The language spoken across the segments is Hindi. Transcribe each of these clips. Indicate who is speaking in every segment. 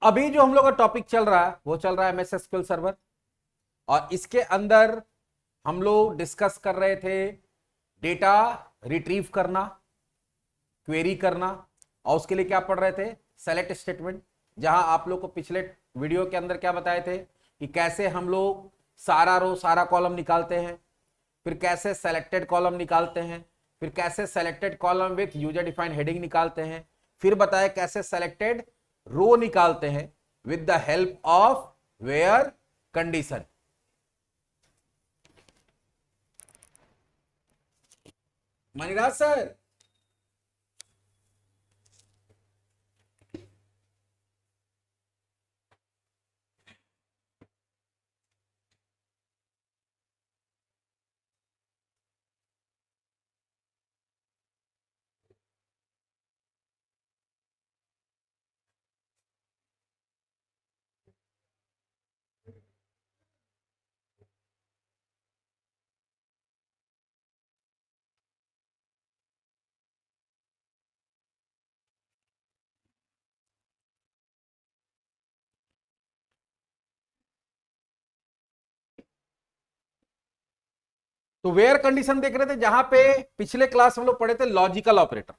Speaker 1: अभी जो हम लोग का टॉपिक चल रहा है वो चल रहा है एमएस एसक्यूएल सर्वर, और इसके अंदर हम लोग डिस्कस कर रहे थे डेटा रिट्रीव करना, क्वेरी करना, और उसके लिए क्या पढ़ रहे थे, सेलेक्ट स्टेटमेंट। जहां आप लोग को पिछले वीडियो के अंदर क्या बताए थे कि कैसे हम लोग सारा रो सारा कॉलम निकालते हैं, फिर कैसे सेलेक्टेड कॉलम निकालते हैं, फिर कैसे selected column with user defined heading निकालते हैं, फिर बताया कैसे सेलेक्टेड रो निकालते हैं with the help of where condition. Maniraj sir, तो वेयर कंडीशन देख रहे थे, जहां पे पिछले क्लास हम लोग पढ़े थे लॉजिकल ऑपरेटर,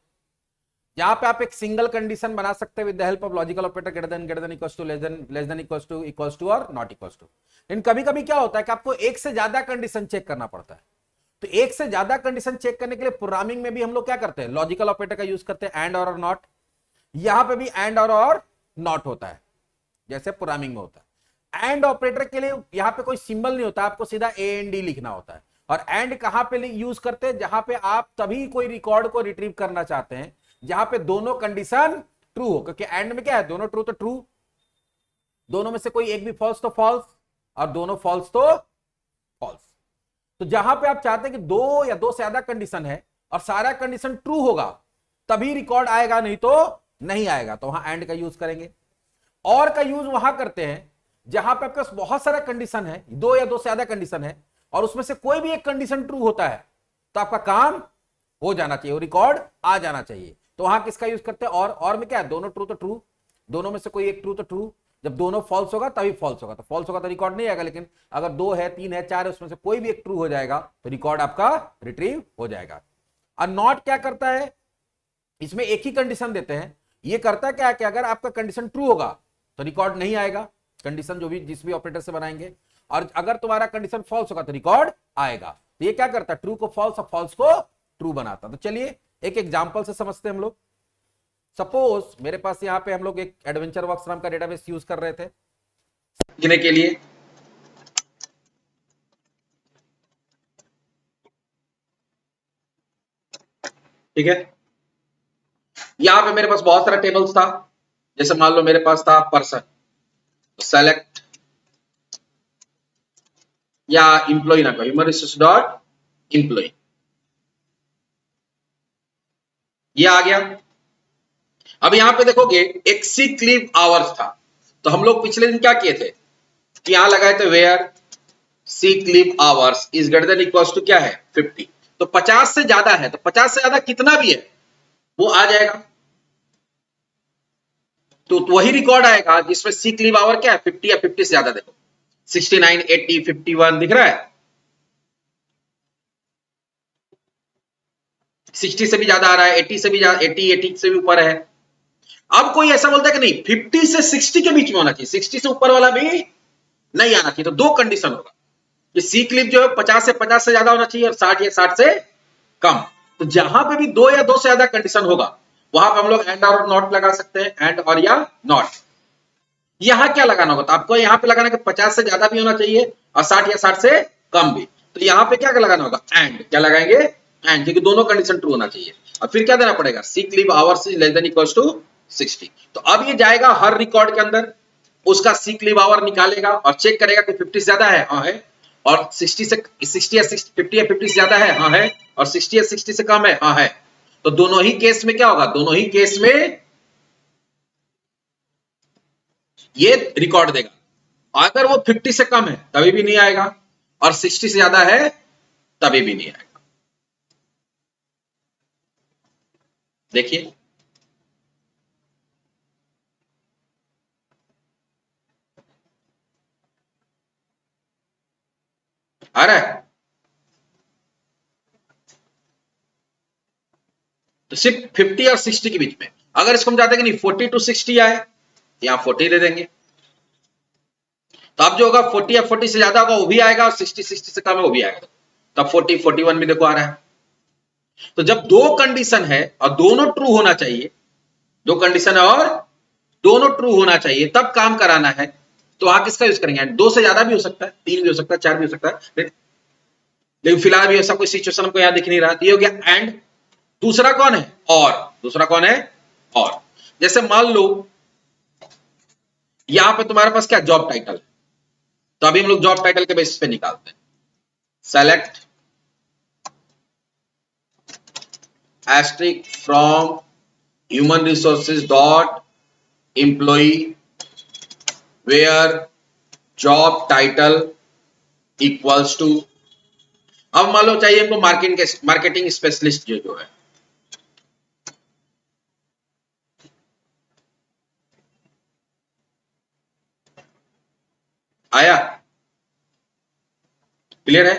Speaker 1: जहां पे आप एक सिंगल कंडीशन बना सकते हैं with the help of logical operator, greater than equals to, less than equals to और नॉट इक्वल्स टू। लेकिन कभी कभी क्या होता है कि आपको एक से ज्यादा कंडीशन चेक करना पड़ता है। तो एक से ज्यादा कंडीशन चेक करने के लिए प्रोग्रामिंग में भी हम लोग क्या करते हैं, लॉजिकल ऑपरेटर का यूज करते हैं, एंड और नॉट। यहां पे भी एंड और नॉट होता है, जैसे प्रोग्रामिंग में होता है। एंड ऑपरेटर के लिए यहां पे कोई सिंबल नहीं होता, आपको सीधा ए एन डी लिखना होता है। और एंड कहां पे यूज करते हैं, जहां पे आप तभी कोई रिकॉर्ड को रिट्रीव करना चाहते हैं जहां पे दोनों कंडीशन ट्रू हो, क्योंकि एंड में क्या है, दोनों ट्रू तो ट्रू, दोनों में से कोई एक भी फॉल्स तो फॉल्स, और दोनों फॉल्स तो फॉल्स। तो जहां पे आप चाहते हैं कि दो या दो से ज्यादा कंडीशन है और सारा कंडीशन ट्रू होगा तभी रिकॉर्ड आएगा, नहीं तो नहीं आएगा, तो वहां एंड का यूज करेंगे। और का यूज वहां करते हैं जहां पे आपके पास बहुत सारा कंडीशन है, दो या दो से ज्यादा कंडीशन है, और उसमें से कोई भी एक कंडीशन ट्रू होता है तो आपका काम हो जाना चाहिए, वो रिकॉर्ड आ जाना चाहिए। तो वहां किसका यूज करते हैं, और में क्या है, दोनों ट्रू तो ट्रू, दोनों में से कोई एक ट्रू तो ट्रू। जब दोनों फॉल्स होगा तभी फॉल्स होगा, तो फॉल्स होगा तो रिकॉर्ड नहीं आएगा। लेकिन अगर दो है, तीन है, चार है, उसमें से कोई भी एक ट्रू हो जाएगा तो रिकॉर्ड आपका रिट्रीव हो जाएगा। और नॉट क्या करता है, इसमें एक ही कंडीशन देते हैं। ये करता क्या है कि अगर आपका कंडीशन ट्रू होगा तो रिकॉर्ड नहीं आएगा, कंडीशन जो भी जिस भी ऑपरेटर से बनाएंगे। और अगर तुम्हारा कंडीशन फॉल्स होगा तो रिकॉर्ड आएगा। तो ये क्या करता है, ट्रू को फॉल्स और फॉल्स को ट्रू बनाता। तो चलिए एक एग्जांपल से समझते हैं हम लोग। सपोज मेरे पास यहाँ पे हम लोग एक एडवेंचर वर्क्स नाम का डेटाबेस यूज कर रहे थे लिखने के लिए। ठीक है, यहाँ पे मेरे पास बहुत सारा टेबल्स था। जैसे मान लो मेरे पास था पर्सन, तो सेलेक्ट या इंप्लॉय ना कहो, ह्यूमन रिसोर्स डॉट इंप्लॉय, ये आ गया। अब यहां पे देखोगे एक सिक लीव आवर्स था, तो हम लोग पिछले दिन क्या किए थे कि यहां लगाए थे where sick leave hours is greater than equals to क्या है 50। तो 50 से ज्यादा है, तो 50 से ज्यादा कितना भी है वो आ जाएगा। तो वही रिकॉर्ड आएगा जिसमें सिक लीव आवर क्या है 50 या 50 से ज्यादा। देखो 69, 80, 51 दिख रहा है, 60 से भी ज्यादा आ रहा है, 80 से भी ज्यादा, 80 से भी ऊपर है। अब कोई ऐसा बोलता है कि नहीं 50 से 60 के बीच में होना चाहिए, 60 से ऊपर वाला भी नहीं आना चाहिए। तो दो कंडीशन होगा कि सी क्लिप जो है 50 से ज्यादा होना चाहिए और 60 या 60 से कम। तो जहां पे भी दो या दो से ज्यादा कंडीशन होगा वहां पे हम लोग एंड और नॉट लगा सकते हैं, एंड और या नॉट। यहां क्या लगाना होगा, तो आपको यहां पे लगाना कि 50 से ज्यादा भी होना चाहिए और 60 या 60 से कम भी। तो यहां पे क्या लगाना होगा, एंड। क्या लगाएंगे, एंड, क्योंकि दोनों कंडीशन ट्रू होना चाहिए। और फिर क्या देना पड़ेगा, sick leave hours is less than equals to 60। तो अब ये जाएगा हर रिकॉर्ड के अंदर, उसका सिक लीव आवर निकालेगा और चेक करेगा कि 50 से ज्यादा है, हाँ है, और 60 या 50 या 50 से ज्यादा है, हाँ है, और 60 या 60 से कम है, हाँ है। तो दोनों ही केस में क्या होगा, दोनों ही केस में ये रिकॉर्ड देगा। अगर वो 50 से कम है तभी भी नहीं आएगा, और 60 से ज्यादा है तभी भी नहीं आएगा। देखिए
Speaker 2: आ रहा है? तो सिर्फ 50 और 60 के बीच में। अगर इसको हम चाहते हैं कि नहीं 40 टू 60 आए, यहां 40 दे देंगे, तो अब जो होगा 40 या 40 से ज्यादा होगा वो भी आएगा, और 60 60 से कम है वो भी आएगा। तब 40 41 भी देखो आ रहा है। तो जब दो कंडीशन है और दोनों ट्रू होना चाहिए, दो कंडीशन है और दोनों ट्रू होना चाहिए, तब काम कराना है, तो वहां किसका यूज करेंगे? दो से ज्यादा भी हो सकता है, तीन भी हो सकता है, चार भी हो सकता है, लेकिन फिलहाल भी ऐसा कोई सिचुएशन हमको यहां दिख नहीं रहा। तो ये हो गया एंड। दूसरा कौन है? और। दूसरा कौन है? और। जैसे मान लो यहां पे तुम्हारे पास क्या जॉब टाइटल, तो अभी हम लोग जॉब टाइटल के बेसिस पे निकालते हैं। Select asterisk from human resources dot employee where job title equals to. अब मान लो चाहिए हमको मार्केटिंग स्पेशलिस्ट जो है, आया? क्लियर है?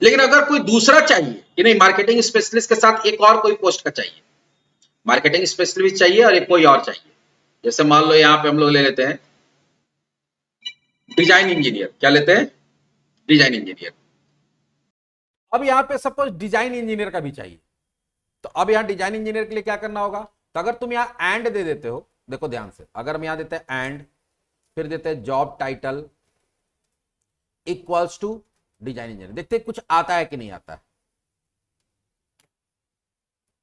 Speaker 2: लेकिन अगर कोई दूसरा चाहिए कि नहीं, मार्केटिंग स्पेशलिस्ट के साथ एक और कोई पोस्ट का चाहिए, मार्केटिंग स्पेशलिस्ट चाहिए और एक कोई और चाहिए, जैसे मान लो यहां पे हम लोग ले लेते हैं डिजाइन इंजीनियर। क्या लेते हैं? Design engineer.
Speaker 1: अब यहां पे सपोज डिजाइन इंजीनियर का भी चाहिए, तो अब यहां डिजाइन इंजीनियर के लिए क्या करना होगा? तो अगर तुम यहां एंड दे देते हो, देखो ध्यान से, अगर हम यहां देते हैं एंड, फिर देते हैं job title equals to design engineer, देखते हैं कुछ आता है कि नहीं आता है।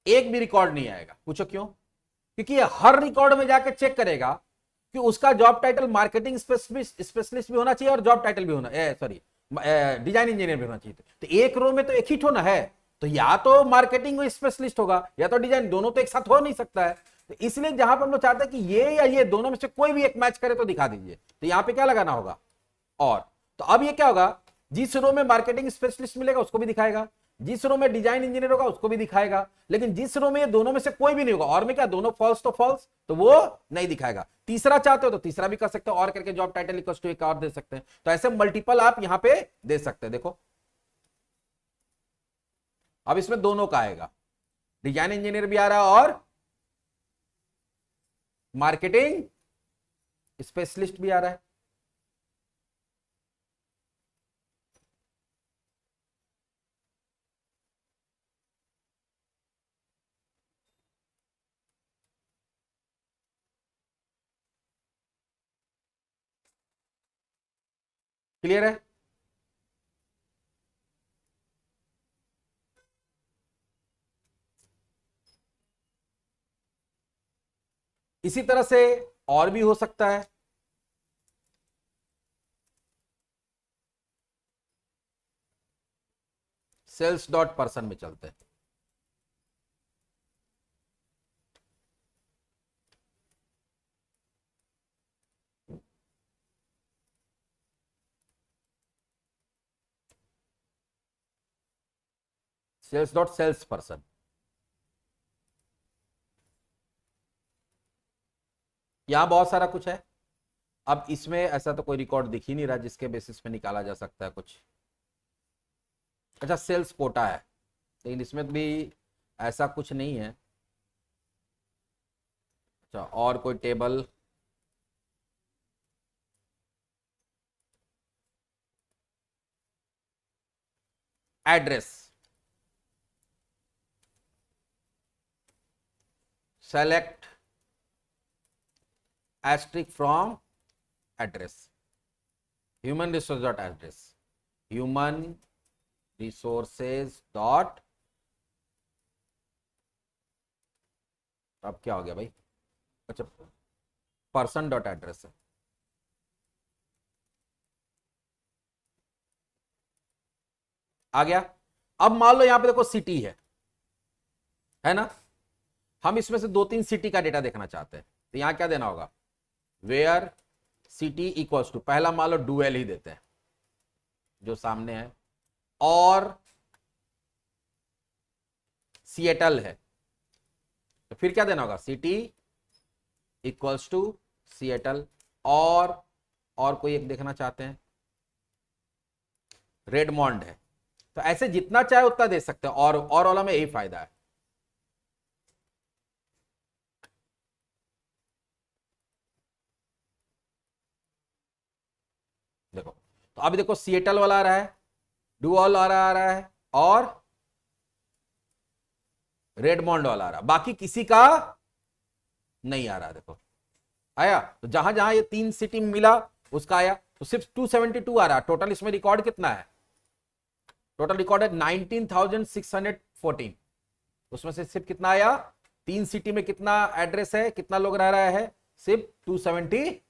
Speaker 1: एक भी रिकॉर्ड नहीं आएगा। पूछो क्यों? क्योंकि ये हर रिकॉर्ड में जाके चेक करेगा कि उसका जॉब टाइटल मार्केटिंग स्पेशलिस्ट भी होना चाहिए और जॉब टाइटल भी होना, सॉरी डिजाइन इंजीनियर भी होना चाहिए। तो एक रो में तो एक ही ठो ना है, तो या तो मार्केटिंग स्पेशलिस्ट होगा या तो डिजाइन, दोनों तो एक साथ हो नहीं सकता है। तो इसलिए जहां पर हम लोग चाहते हैं कि ये या ये दोनों में से कोई भी एक मैच करे तो दिखा दीजिए, तो यहां पे क्या लगाना होगा? और। तो अब ये क्या होगा? जिस रो में मार्केटिंग स्पेशलिस्ट मिलेगा उसको भी दिखाएगा, जिस रो में डिजाइन इंजीनियर होगा उसको भी दिखाएगा, लेकिन जिस रो में ये दोनों में से कोई भी नहीं होगा, और में क्या दोनों फॉल्स तो फॉल्स, तो वो नहीं दिखाएगा। तीसरा चाहते हो तो तीसरा भी कर सकते हो, और करके जॉब टाइटल इक्वल टू एक और दे सकते हैं। तो ऐसे मल्टीपल आप यहां पे दे सकते हैं। देखो अब इसमें दोनों का आएगा, डिजाइन इंजीनियर भी आ रहा है और मार्केटिंग स्पेशलिस्ट भी आ रहा है। क्लियर है? इसी तरह से और भी हो सकता है। सेल्स डॉट पर्सन में चलते हैं। सेल्स डॉट सेल्स पर्सन, यहां बहुत सारा कुछ है। अब इसमें ऐसा तो कोई रिकॉर्ड दिख ही नहीं रहा जिसके बेसिस पे निकाला जा सकता है कुछ। अच्छा सेल्स कोटा है, लेकिन इसमें भी ऐसा कुछ नहीं है। अच्छा और कोई table, address, select asterisk from address, human resource dot address, human resources dot, अब क्या हो गया भाई? अच्छा पर्सन डॉट एड्रेस है। आ गया। अब मान लो यहां पे देखो सिटी है ना? हम इसमें से दो तीन सिटी का डेटा देखना चाहते हैं, तो यहां क्या देना होगा? वेयर सिटी इक्वल्स टू, पहला मान लो डुएल ही देते हैं जो सामने है, और सिएटल है, तो फिर क्या देना होगा? सिटी इक्वल्स टू सिएटल, और कोई एक देखना चाहते हैं, रेडमोंड है। तो ऐसे जितना चाहे उतना दे सकते हैं, और वाला में यही फायदा है। देखो, तो अभी देखो सिएटल वाला आ रहा है, डुअल आ रहा है और रेडमोंड वाला आ रहा है, बाकी किसी का नहीं आ रहा। देखो आया, तो जहां जहां ये 3 सिटी मिला उसका आया, तो सिर्फ 272 आ रहा। टोटल इसमें रिकॉर्ड कितना है? टोटल रिकॉर्ड है 19,614। उसमें से सिर्फ कितना आया? 3 सिटी में कितना एड्रेस है, कितना लोग रह रहा है? सिर्फ 272।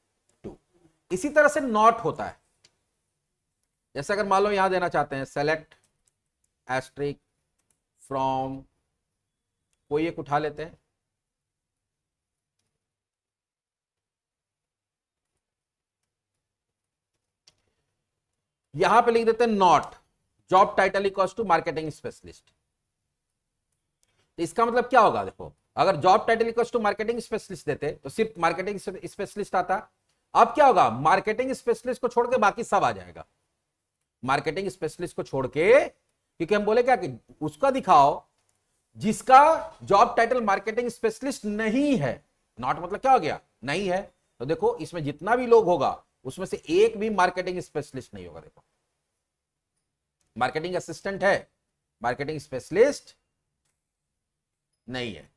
Speaker 1: इसी तरह से नॉट होता है। जैसे अगर मान लो यहां देना चाहते हैं सेलेक्ट एस्ट्रिक फ्रॉम, कोई एक उठा लेते हैं, यहां पे लिख देते हैं not job title equals to marketing specialist. तो इसका मतलब क्या होगा? देखो, अगर job title equals to marketing specialist देते तो सिर्फ मार्केटिंग स्पेशलिस्ट आता। अब क्या होगा? मार्केटिंग स्पेशलिस्ट को छोड़ के बाकी सब आ जाएगा। मार्केटिंग स्पेशलिस्ट को छोड़ के, क्योंकि हम बोले क्या कि उसका दिखाओ जिसका जॉब टाइटल मार्केटिंग स्पेशलिस्ट नहीं है। नॉट मतलब क्या हो गया? नहीं है। तो देखो इसमें जितना भी लोग होगा उसमें से एक भी मार्केटिंग स्पेशलिस्ट नहीं होगा। देखो, मार्केटिंग असिस्टेंट है, मार्केटिंग स्पेशलिस्ट नहीं है।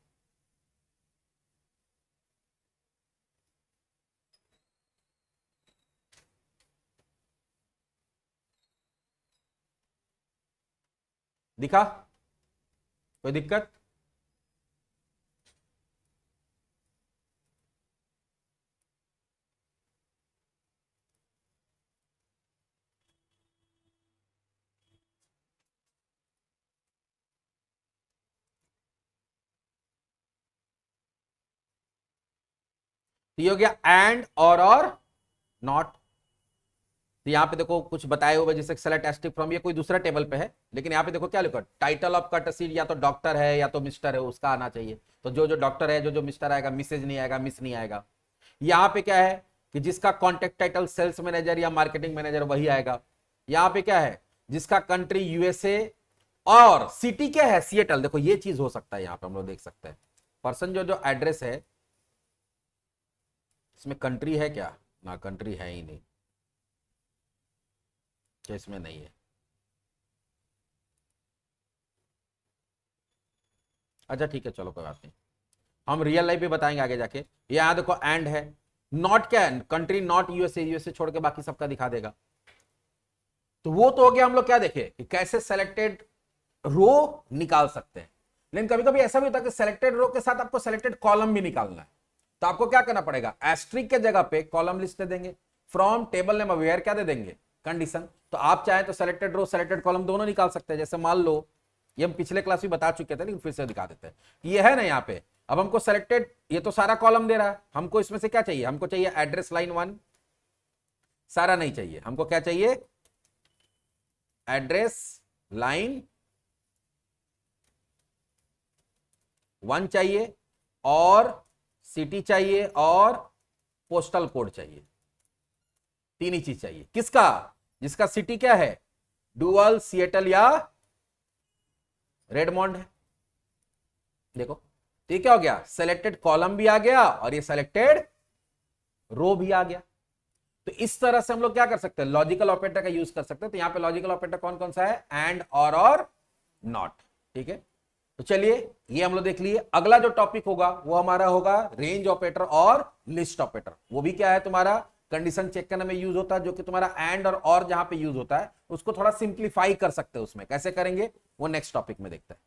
Speaker 1: दिखा? कोई दिक्कत? तो ये हो गया एंड और नॉट। तो यहां पे देखो कुछ बताए हुए, जैसे सेलेक्ट एस्ट्रिक फ्रॉम, ये कोई दूसरा टेबल पे है, लेकिन यहां पे देखो क्या लिखा, टाइटल ऑफ कर्टसी, या तो डॉक्टर है या तो मिस्टर है, उसका आना चाहिए। तो जो जो डॉक्टर है, जो जो मिस्टर आएगा, मिसेज नहीं आएगा, मिस नहीं आएगा। यहां पे क्या है कि जिसका कॉन्टेक्ट टाइटल सेल्स मैनेजर या मार्केटिंग मैनेजर वही आएगा। यहां पे क्या है, जिसका कंट्री यूएसए और सिटी क्या है, सिएटल। देखो ये चीज हो सकता है, यहां पे हम लोग देख सकते हैं पर्सन जो जो एड्रेस है, इसमें कंट्री है क्या? ना, कंट्री है ही नहीं, तो इसमें नहीं है। अच्छा ठीक है, चलो कोई बात नहीं, हम रियल लाइफ भी बताएंगे आगे जाके। यहां देखो एंड है, नॉट क्या है, कंट्री नॉट यूएसए, यूएसए छोड़ के बाकी सबका दिखा देगा। तो वो तो हो गया, हम लोग क्या देखे कि कैसे सेलेक्टेड रो निकाल सकते हैं। लेकिन कभी कभी ऐसा भी होता है कि सेलेक्टेड रो के साथ आपको सेलेक्टेड कॉलम भी निकालना है। तो आपको क्या करना पड़ेगा, एस्ट्रिक के जगह पे कॉलम लिस्ट दे देंगे, फ्रॉम टेबल नेम अवेयर क्या दे देंगे, कंडीशन। तो आप चाहे तो सेलेक्टेड रो सेलेक्टेड कॉलम दोनों निकाल सकते हैं। जैसे मान लो, ये हम पिछले क्लास में बता चुके थे लेकिन फिर से दिखा देते हैं। ये है ना यहाँ पे, अब हमको सेलेक्टेड, ये तो सारा कॉलम दे रहा है, हमको इसमें से क्या चाहिए, हमको चाहिए एड्रेस लाइन 1, सारा नहीं चाहिए, हमको क्या चाहिए, एड्रेस लाइन 1 चाहिए, और सिटी चाहिए, और पोस्टल कोड चाहिए। 3 ही चीज चाहिए। किसका? जिसका सिटी क्या है, डुअल, सिएटल या रेडमोंड है। देखो तो ये क्या हो गया, सेलेक्टेड कॉलम भी आ गया और ये सेलेक्टेड रो भी आ गया। तो इस तरह से हम लोग क्या कर सकते हैं, लॉजिकल ऑपरेटर का यूज कर सकते हैं। तो यहां पे लॉजिकल ऑपरेटर कौन कौन सा है, एंड, और नॉट। ठीक है, तो चलिए ये हम लोग देख लिए। अगला जो टॉपिक होगा वो हमारा होगा रेंज ऑपरेटर और लिस्ट ऑपरेटर। वो भी क्या है, तुम्हारा कंडीशन चेक करने में यूज होता है, जो कि तुम्हारा एंड और जहां पे यूज होता है उसको थोड़ा सिंप्लीफाई कर सकते हैं। उसमें कैसे करेंगे वो नेक्स्ट टॉपिक में देखते हैं।